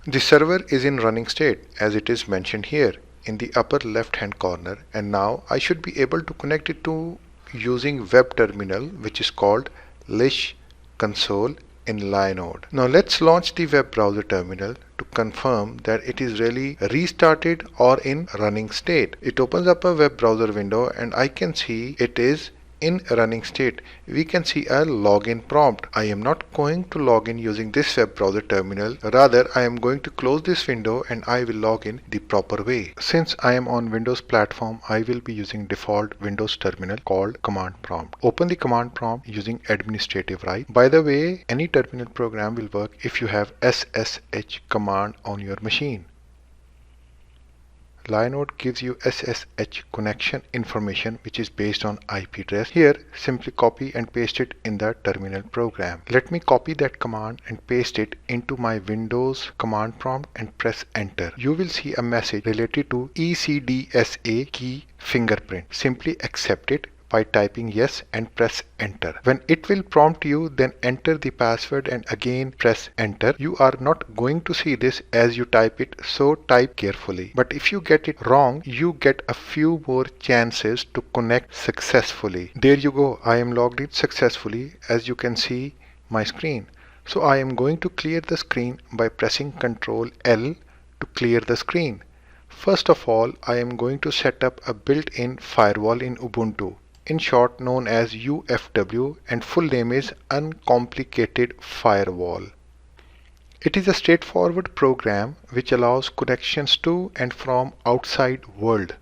The server is in running state as it is mentioned here in the upper left hand corner, and now I should be able to connect it to using web terminal, which is called Ssh console in Linode. Now let's launch the web browser terminal to confirm that it is really restarted or in running state. It opens up a web browser window and I can see it is in running state. We can see a login prompt. I am not going to log in using this web browser terminal. Rather, I am going to close this window and I will log in the proper way. Since I am on Windows platform, I will be using default Windows terminal called command prompt. Open the command prompt using administrative right. By the way, any terminal program will work if you have SSH command on your machine. Linode gives you SSH connection information which is based on IP address. Here, simply copy and paste it in the terminal program. Let me copy that command and paste it into my Windows command prompt and press enter. You will see a message related to ECDSA key fingerprint. Simply accept it by typing yes and press enter. When it will prompt you, then enter the password and again press enter. You are not going to see this as you type it, so type carefully. But if you get it wrong, you get a few more chances to connect successfully. There you go. I am logged in successfully, as you can see my screen. So I am going to clear the screen by pressing Ctrl L to clear the screen. First of all, I am going to set up a built-in firewall in Ubuntu, in short known as UFW, and full name is Uncomplicated Firewall. It is a straightforward program which allows connections to and from outside world.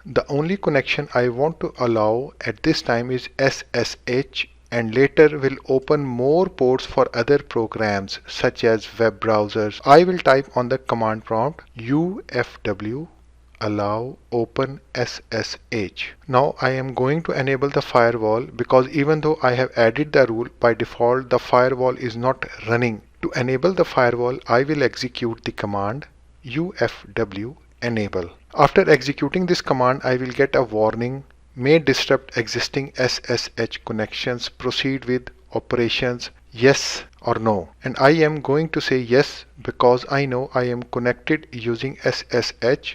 The only connection I want to allow at this time is SSH, and later will open more ports for other programs such as web browsers. I will type on the command prompt UFW allow open SSH. Now I am going to enable the firewall because even though I have added the rule, by default the firewall is not running. To enable the firewall, I will execute the command UFW enable. After executing this command, I will get a warning: may disrupt existing SSH connections, proceed with operations, yes or no. And I am going to say yes because I know I am connected using SSH,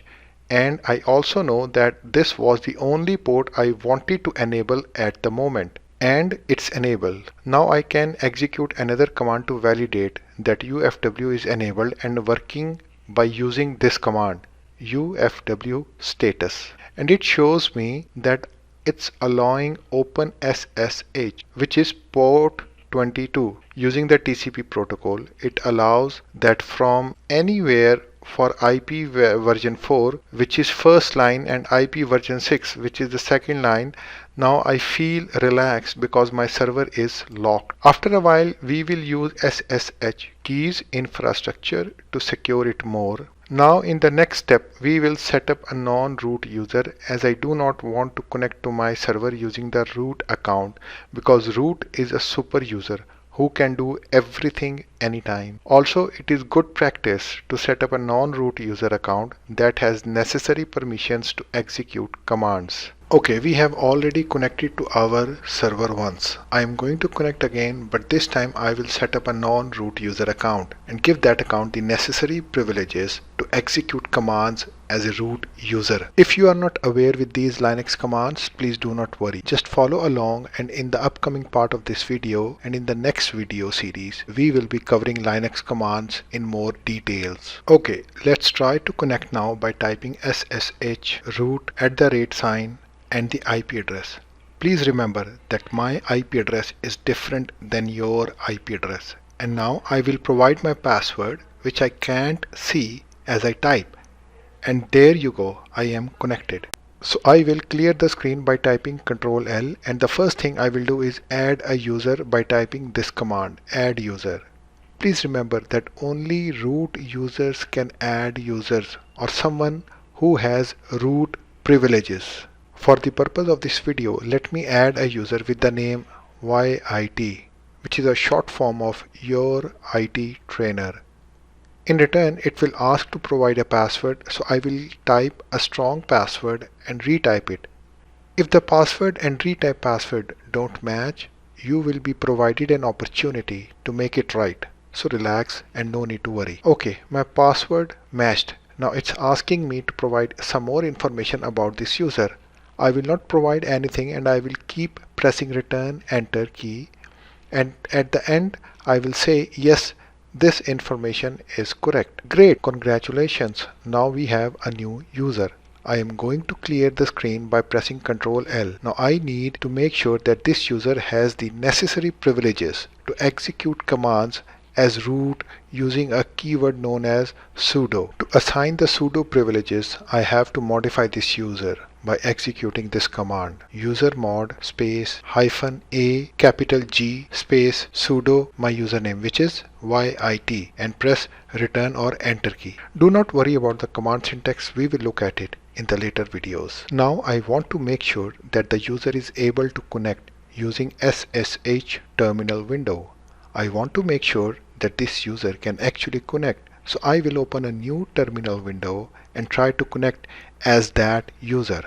and I also know that this was the only port I wanted to enable at the moment, and it's enabled. Now I can execute another command to validate that UFW is enabled and working by using this command UFW status, and it shows me that it's allowing open SSH, which is port 22. Using the TCP protocol, it allows that from anywhere for IP version 4, which is first line, and IP version 6, which is the second line. Now I feel relaxed because my server is locked. After a while, we will use SSH keys infrastructure to secure it more. Now in the next step, we will set up a non-root user, as I do not want to connect to my server using the root account, because root is a super user who can do everything anytime. Also, it is good practice to set up a non-root user account that has necessary permissions to execute commands. Okay, we have already connected to our server once. I am going to connect again, but this time I will set up a non-root user account and give that account the necessary privileges to execute commands as a root user. If you are not aware with these Linux commands, please do not worry. Just follow along, and in the upcoming part of this video and in the next video series, we will be covering Linux commands in more details. Okay, let's try to connect now by typing SSH root @ and the IP address. Please remember that my IP address is different than your IP address. And now I will provide my password, which I can't see as I type. And there you go, I am connected. So I will clear the screen by typing Ctrl L, and the first thing I will do is add a user by typing this command, add user. Please remember that only root users can add users, or someone who has root privileges. For the purpose of this video, let me add a user with the name YIT, which is a short form of your IT trainer. In return, it will ask to provide a password, so I will type a strong password and retype it. If the password and retype password don't match, you will be provided an opportunity to make it right. So relax and no need to worry. Okay, my password matched. Now it's asking me to provide some more information about this user. I will not provide anything and I will keep pressing return enter key, and at the end I will say yes, this information is correct. Great, congratulations. Now we have a new user. I am going to clear the screen by pressing Ctrl L. Now I need to make sure that this user has the necessary privileges to execute commands as root using a keyword known as sudo. To assign the sudo privileges, I have to modify this user by executing this command: usermod space -a capital G space sudo my username, which is YIT, and press return or enter key. Do not worry about the command syntax, we will look at it in the later videos. Now I want to make sure that the user is able to connect using SSH terminal window. I want to make sure that this user can actually connect. So I will open a new terminal window and try to connect as that user.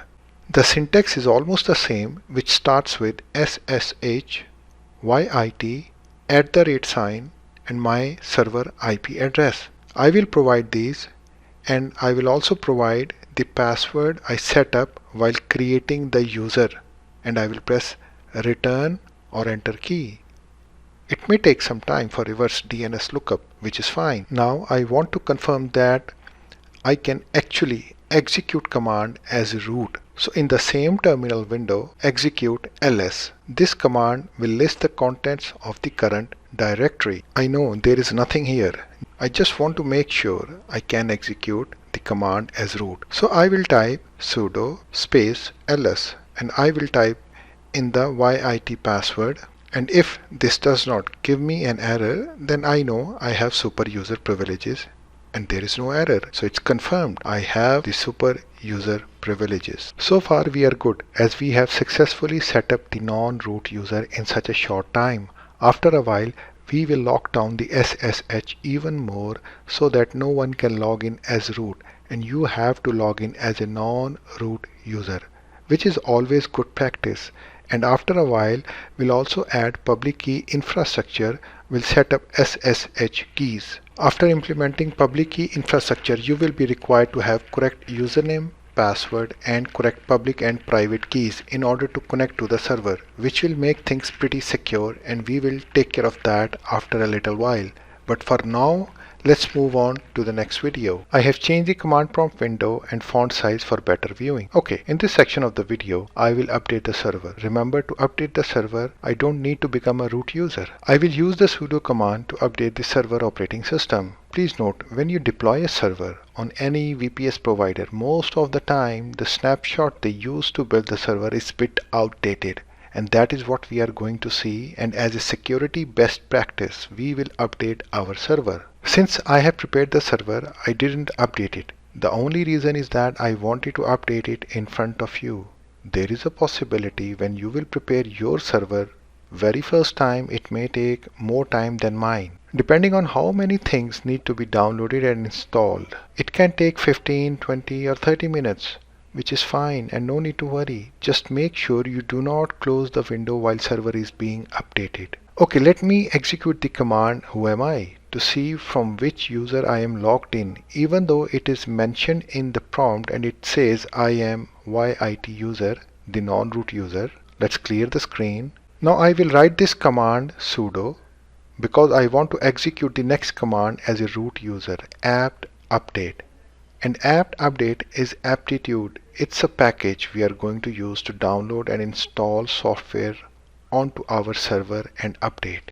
The syntax is almost the same, which starts with SSH YIT @ and my server IP address. I will provide these, and I will also provide the password I set up while creating the user, and I will press return or enter key. It may take some time for reverse DNS lookup, which is fine. Now I want to confirm that I can actually execute command as root. So in the same terminal window, execute ls. This command will list the contents of the current directory. I know there is nothing here. I just want to make sure I can execute the command as root. So I will type sudo space ls, and I will type in the YIT password. And if this does not give me an error, then I know I have super user privileges, and there is no error. So it's confirmed I have the super user privileges. So far we are good, as we have successfully set up the non-root user in such a short time. After a while we will lock down the SSH even more so that no one can log in as root, and you have to log in as a non-root user, which is always good practice. And after a while we'll also add public key infrastructure. We'll set up SSH keys. After implementing public key infrastructure, you will be required to have correct username, password, and correct public and private keys in order to connect to the server, which will make things pretty secure, and we will take care of that after a little while. But for now, let's move on to the next video. I have changed the command prompt window and font size for better viewing. Okay, in this section of the video, I will update the server. Remember, to update the server, I don't need to become a root user. I will use the sudo command to update the server operating system. Please note, when you deploy a server on any VPS provider, most of the time the snapshot they use to build the server is a bit outdated. And that is what we are going to see, and as a security best practice, we will update our server. Since I have prepared the server, I didn't update it. The only reason is that I wanted to update it in front of you. There is a possibility when you will prepare your server very first time, it may take more time than mine. Depending on how many things need to be downloaded and installed, it can take 15, 20 or 30 minutes. Which is fine, and no need to worry. Just make sure you do not close the window while server is being updated. Okay, let me execute the command who am I to see from which user I am logged in, even though it is mentioned in the prompt and it says I am YIT user, the non-root user. Let's clear the screen. Now I will write this command sudo because I want to execute the next command as a root user, apt update. And apt update is aptitude. It's a package we are going to use to download and install software onto our server and update.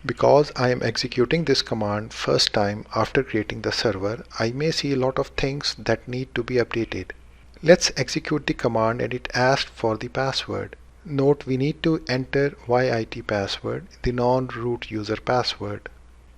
Because I am executing this command first time after creating the server, I may see a lot of things that need to be updated. Let's execute the command, and it asks for the password. Note, we need to enter YIT password, the non-root user password.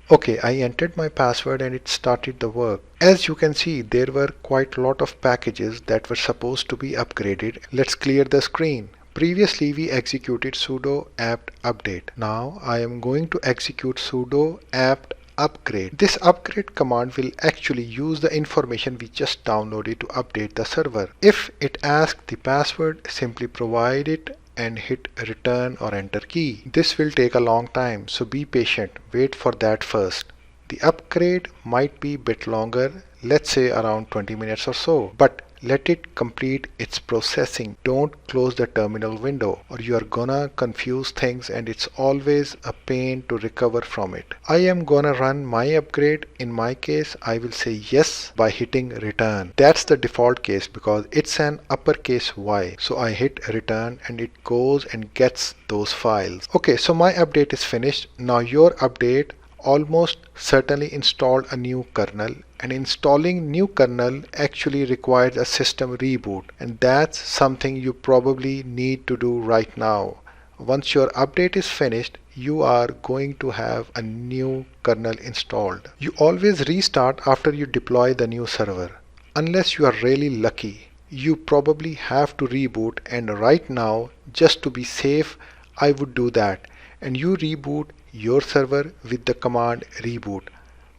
Okay, I entered my password and it started the work. As you can see, there were quite a lot of packages that were supposed to be upgraded. Let's clear the screen. Previously we executed sudo apt update. Now I am going to execute sudo apt upgrade. This upgrade command will actually use the information we just downloaded to update the server. If it asks the password, simply provide it and hit return or enter key. This will take a long time, so be patient, wait for that first. The upgrade might be a bit longer, let's say around 20 minutes or so, but let it complete its processing. Don't close the terminal window or you are gonna confuse things and it's always a pain to recover from it. I am gonna run my upgrade. In my case, I will say yes by hitting return. That's the default case because it's an uppercase Y. So I hit return and it goes and gets those files. Okay, so my update is finished. Now your update almost certainly installed a new kernel, and installing new kernel actually requires a system reboot, and that's something you probably need to do right now. Once your update is finished, you are going to have a new kernel installed. You always restart after you deploy the new server. Unless you are really lucky, you probably have to reboot, and right now, just to be safe, I would do that, and you reboot your server with the command reboot.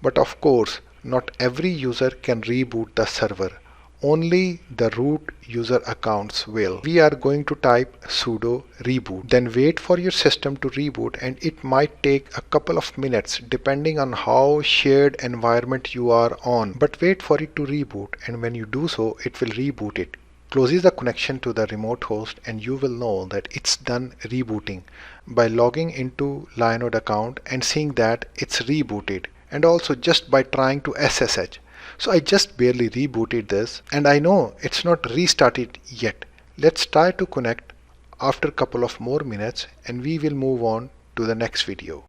But of course, not every user can reboot the server. Only the root user accounts will. We are going to type sudo reboot. Then wait for your system to reboot, and it might take a couple of minutes depending on how shared environment you are on. But wait for it to reboot, and when you do so, it will reboot it. Closes the connection to the remote host, and you will know that it's done rebooting by logging into Linode account and seeing that it's rebooted, and also just by trying to SSH. So I just barely rebooted this, and I know it's not restarted yet. Let's try to connect after a couple of more minutes and we will move on to the next video.